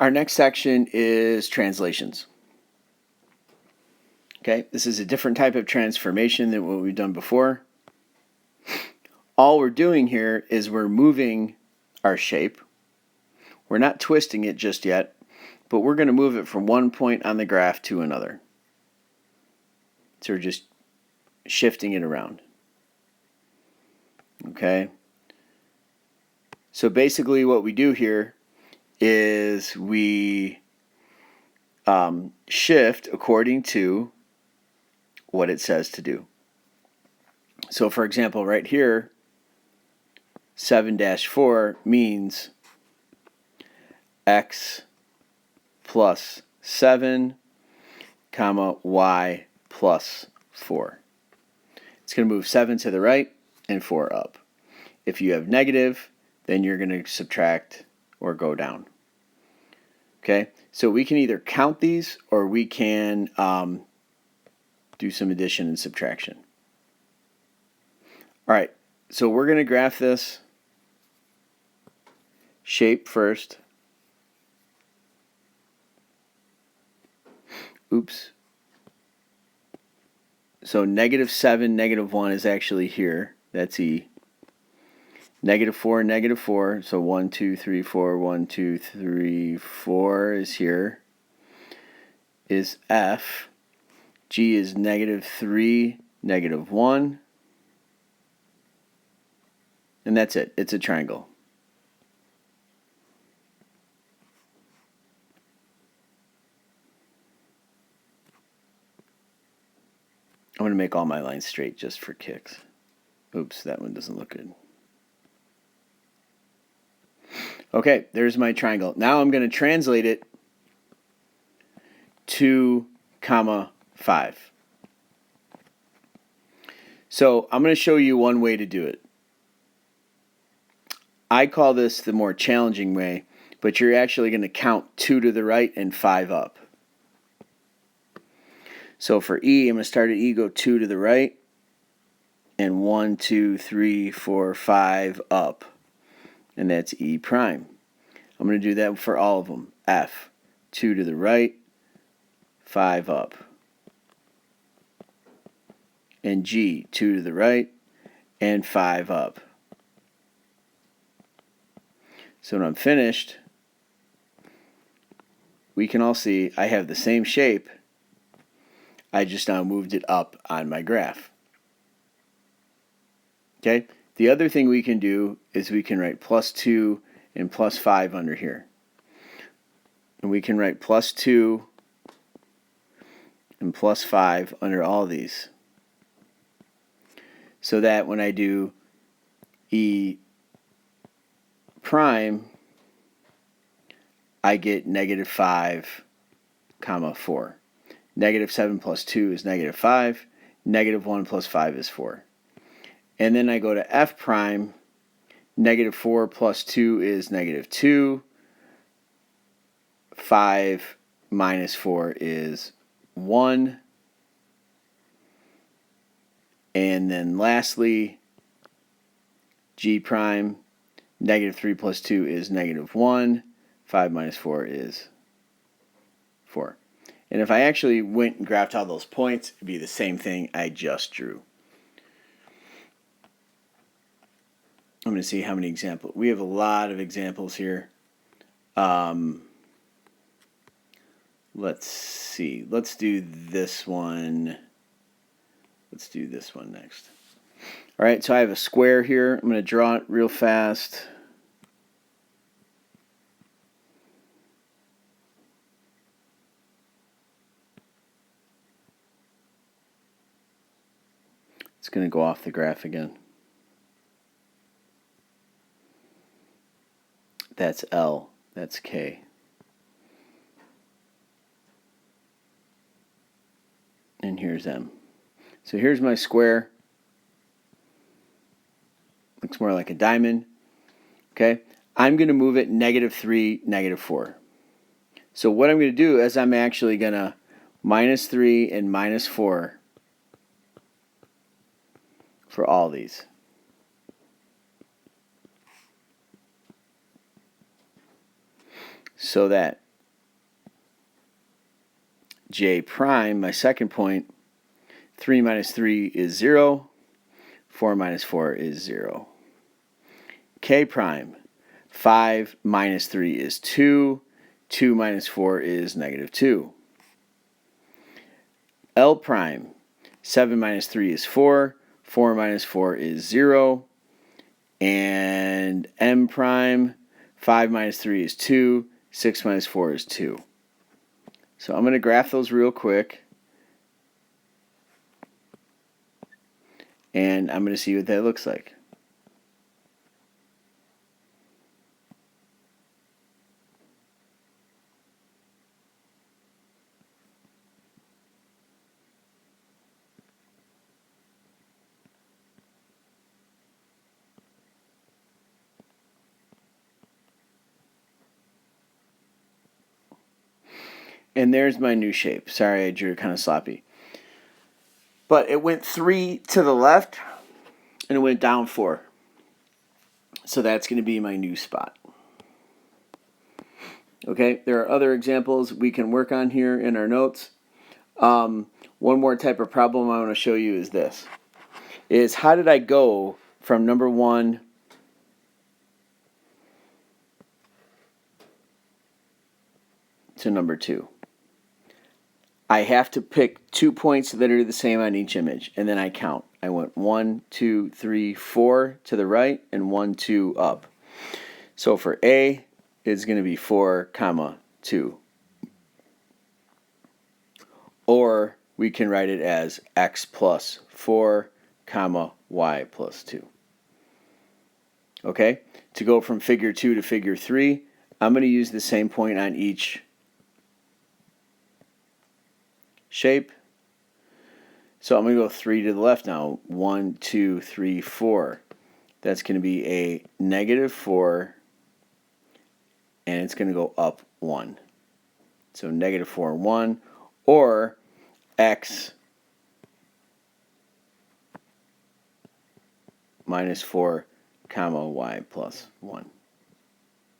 Our next section is translations. Okay, this is a different type of transformation than what we've done before. All we're doing here is we're moving our shape. We're not twisting it just yet, but we're going to move it from one point on the graph to another. So we're just shifting it around. Okay. So basically what we do here is we shift according to what it says to do. So for example, right here, 7-4 means x plus 7, comma, y plus 4. It's going to move 7 to the right and 4 up. If you have negative, then you're going to subtract or go down. Okay, so we can either count these or we can do some addition and subtraction. All right, so we're going to graph this shape first. Oops. So -7, -1 is actually here. That's E. -4, -4. So 1, 2, 3, 4. 1, 2, 3, 4 is here. Is F. G is -3, -1. And that's it. It's a triangle. I'm going to make all my lines straight just for kicks. Oops, that one doesn't look good. Okay, there's my triangle. Now I'm going to translate it 2, 5. So I'm going to show you one way to do it. I call this the more challenging way, but you're actually going to count 2 to the right and 5 up. So for E, I'm going to start at E, go 2 to the right, and 1, 2, 3, 4, 5 up. And that's E prime. I'm going to do that for all of them. F, 2 to the right, 5 up. And G, 2 to the right, and 5 up. So when I'm finished, we can all see I have the same shape. I just now moved it up on my graph. Okay? The other thing we can do is we can write +2 and +5 under here. And we can write +2 and +5 under all these. So that when I do E prime, I get -5, 4. -7 plus 2 is -5. -1 plus 5 is 4. And then I go to F prime. -4 plus 2 is -2. 5 minus 4 is 1. And then lastly, G prime. -3 plus 2 is -1. 5 minus 4 is 4. And if I actually went and graphed all those points, it'd be the same thing I just drew. I'm going to see how many examples. We have a lot of examples here. Let's see. Let's do this one. Let's do this one next. All right, so I have a square here. I'm going to draw it real fast. It's going to go off the graph again. That's L. That's K. And here's M. So here's my square. Looks more like a diamond. Okay. I'm going to move it -3, -4. So what I'm going to do is I'm actually going to -3 and -4 for all these. So that j prime, my second point, 3 minus 3 is 0, 4 minus 4 is 0. K prime, 5 minus 3 is 2, 2 minus 4 is negative 2. L prime, 7 minus 3 is 4, 4 minus 4 is 0, and M prime, 5 minus 3 is 2, 6 minus 4 is 2. So I'm going to graph those real quick, and I'm going to see what that looks like. And there's my new shape. Sorry, I drew it kind of sloppy. But it went 3 to the left, and it went down 4. So that's going to be my new spot. Okay, there are other examples we can work on here in our notes. One more type of problem I want to show you is this. Is how did I go from number 1 to number 2? I have to pick 2 points that are the same on each image, and then I count. I went 1, 2, 3, 4 to the right, and 1, 2 up. So for A, it's going to be 4, 2. Or we can write it as x plus 4, y plus 2. Okay? To go from figure 2 to figure 3, I'm going to use the same point on each shape. So I'm going to go 3 to the left now. 1, 2, 3, 4. That's going to be a negative 4, and it's going to go up 1. So negative 4, 1, or x minus 4, y plus 1.